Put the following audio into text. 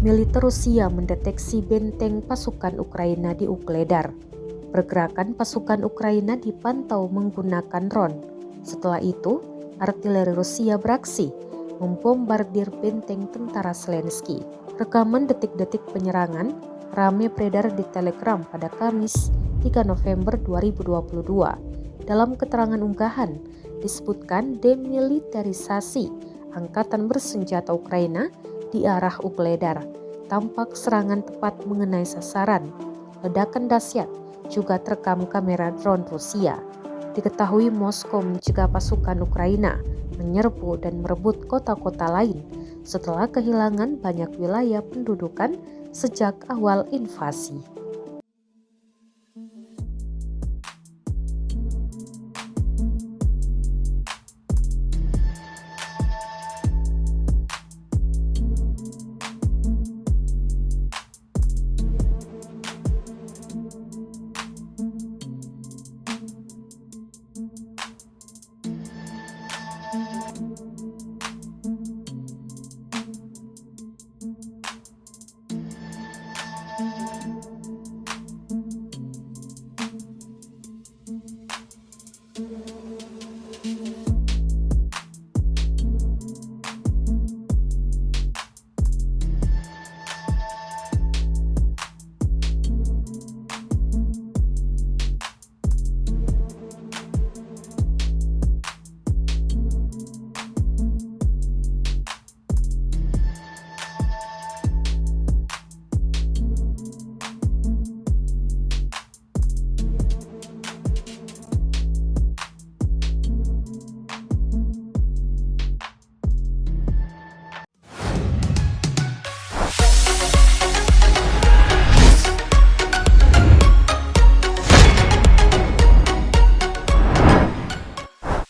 Militer Rusia mendeteksi benteng pasukan Ukraina di Ukledar. Pergerakan pasukan Ukraina dipantau menggunakan drone. Setelah itu, artileri Rusia beraksi membombardir benteng tentara Zelensky. Rekaman detik-detik penyerangan ramai beredar di Telegram pada Kamis 3 November 2022. Dalam keterangan unggahan, disebutkan demilitarisasi angkatan bersenjata Ukraina di arah Ukledar. Tampak serangan tepat mengenai sasaran. Ledakan dahsyat juga terekam kamera drone Rusia. Diketahui Moskow mencegah pasukan Ukraina menyerbu dan merebut kota-kota lain setelah kehilangan banyak wilayah pendudukan sejak awal invasi.